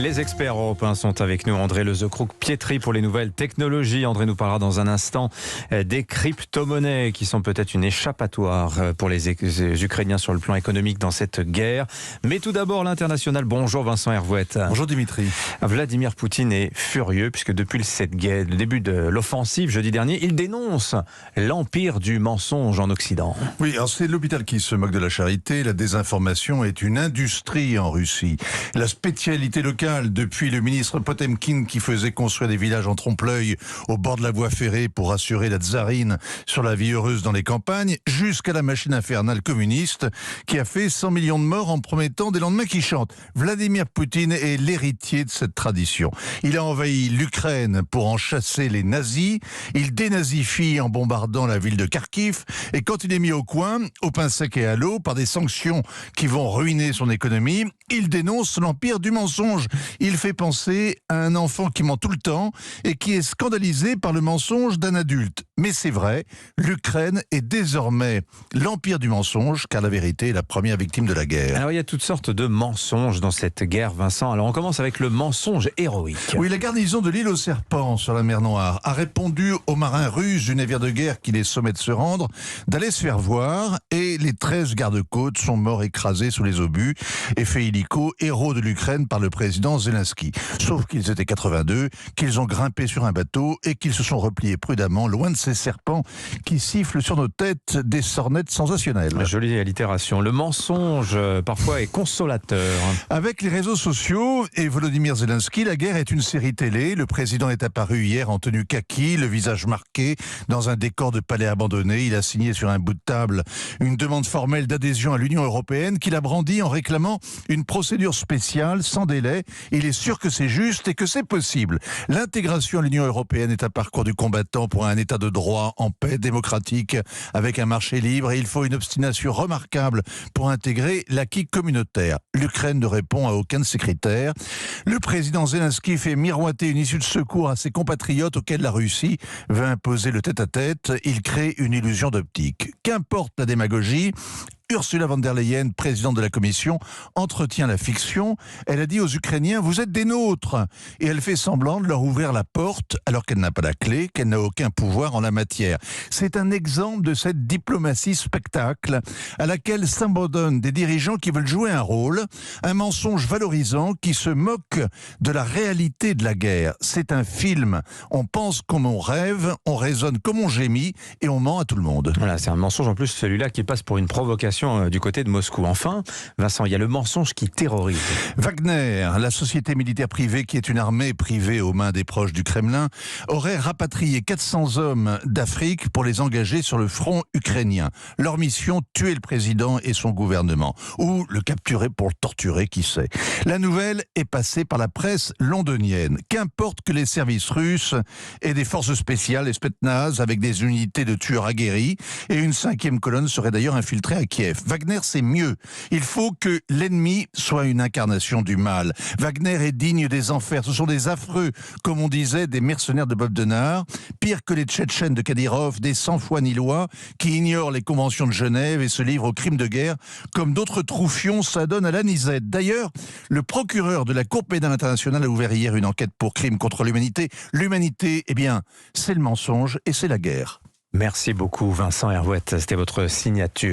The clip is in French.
Les experts européens sont avec nous. André Lezecroux-Pietri pour les nouvelles technologies. André nous parlera dans un instant des crypto-monnaies qui sont peut-être une échappatoire pour les Ukrainiens sur le plan économique dans cette guerre. Mais tout d'abord, l'international. Bonjour Vincent Hervouette. Bonjour Dimitri. Vladimir Poutine est furieux puisque depuis le début de l'offensive jeudi dernier, il dénonce l'empire du mensonge en Occident. Oui, alors c'est l'hôpital qui se moque de la charité. La désinformation est une industrie en Russie. La spécialité locale, depuis le ministre Potemkin qui faisait construire des villages en trompe-l'œil au bord de la voie ferrée pour assurer la tsarine sur la vie heureuse dans les campagnes, jusqu'à la machine infernale communiste qui a fait 100 millions de morts en promettant des lendemains qui chantent. Vladimir Poutine est l'héritier de cette tradition. Il a envahi l'Ukraine pour en chasser les nazis. Il dénazifie en bombardant la ville de Kharkiv. Et quand il est mis au coin, au pain sec et à l'eau, par des sanctions qui vont ruiner son économie, il dénonce l'empire du mensonge. Il fait penser à un enfant qui ment tout le temps et qui est scandalisé par le mensonge d'un adulte. Mais c'est vrai, l'Ukraine est désormais l'empire du mensonge, car la vérité est la première victime de la guerre. Alors il y a toutes sortes de mensonges dans cette guerre, Vincent. Alors on commence avec le mensonge héroïque. Oui, la garnison de l'île aux serpents sur la mer Noire a répondu aux marins russes du navire de guerre qui les sommait de se rendre, d'aller se faire voir, et les 13 gardes-côtes sont morts écrasés sous les obus et faits illico, héros de l'Ukraine par le président Zelensky. Sauf qu'ils étaient 82, qu'ils ont grimpé sur un bateau et qu'ils se sont repliés prudemment loin de ces serpents qui sifflent sur nos têtes des sornettes sensationnelles. Jolie allitération. Le mensonge, parfois, est consolateur. Avec les réseaux sociaux et Volodymyr Zelensky, la guerre est une série télé. Le président est apparu hier en tenue kaki, le visage marqué, dans un décor de palais abandonné. Il a signé sur un bout de table une demande formelle d'adhésion à l'Union européenne qu'il a brandie en réclamant une procédure spéciale sans délai. Il est sûr que c'est juste et que c'est possible. L'intégration à l'Union européenne est un parcours du combattant pour un état de droit en paix démocratique avec un marché libre, et il faut une obstination remarquable pour intégrer l'acquis communautaire. L'Ukraine ne répond à aucun de ces critères. Le président Zelensky fait miroiter une issue de secours à ses compatriotes auxquels la Russie veut imposer le tête-à-tête. Il crée une illusion d'optique. Qu'importe la démagogie, Ursula von der Leyen, présidente de la Commission, entretient la fiction. Elle a dit aux Ukrainiens « Vous êtes des nôtres !» Et elle fait semblant de leur ouvrir la porte alors qu'elle n'a pas la clé, qu'elle n'a aucun pouvoir en la matière. C'est un exemple de cette diplomatie spectacle à laquelle s'abandonnent des dirigeants qui veulent jouer un rôle, un mensonge valorisant qui se moque de la réalité de la guerre. C'est un film. On pense comme on rêve, on raisonne comme on gémit et on ment à tout le monde. Voilà, c'est un mensonge en plus, celui-là qui passe pour une provocation du côté de Moscou. Enfin, Vincent, il y a le mensonge qui terrorise. Wagner, la société militaire privée qui est une armée privée aux mains des proches du Kremlin, aurait rapatrié 400 hommes d'Afrique pour les engager sur le front ukrainien. Leur mission, tuer le président et son gouvernement. Ou le capturer pour le torturer, qui sait. La nouvelle est passée par la presse londonienne. Qu'importe que les services russes aient des forces spéciales, les Spetsnaz, avec des unités de tueurs aguerris, et une 5e colonne serait d'ailleurs infiltrée à Kiev. Wagner, c'est mieux. Il faut que l'ennemi soit une incarnation du mal. Wagner est digne des enfers. Ce sont des affreux, comme on disait, des mercenaires de Bob Denard, pire que les Tchétchènes de Kadyrov, des sans-foi ni loi, qui ignorent les conventions de Genève et se livrent aux crimes de guerre, comme d'autres troufions s'adonnent à l'anisette. D'ailleurs, le procureur de la Cour pénale internationale a ouvert hier une enquête pour crimes contre l'humanité. L'humanité, eh bien, c'est le mensonge et c'est la guerre. Merci beaucoup Vincent Hervouette, c'était votre signature.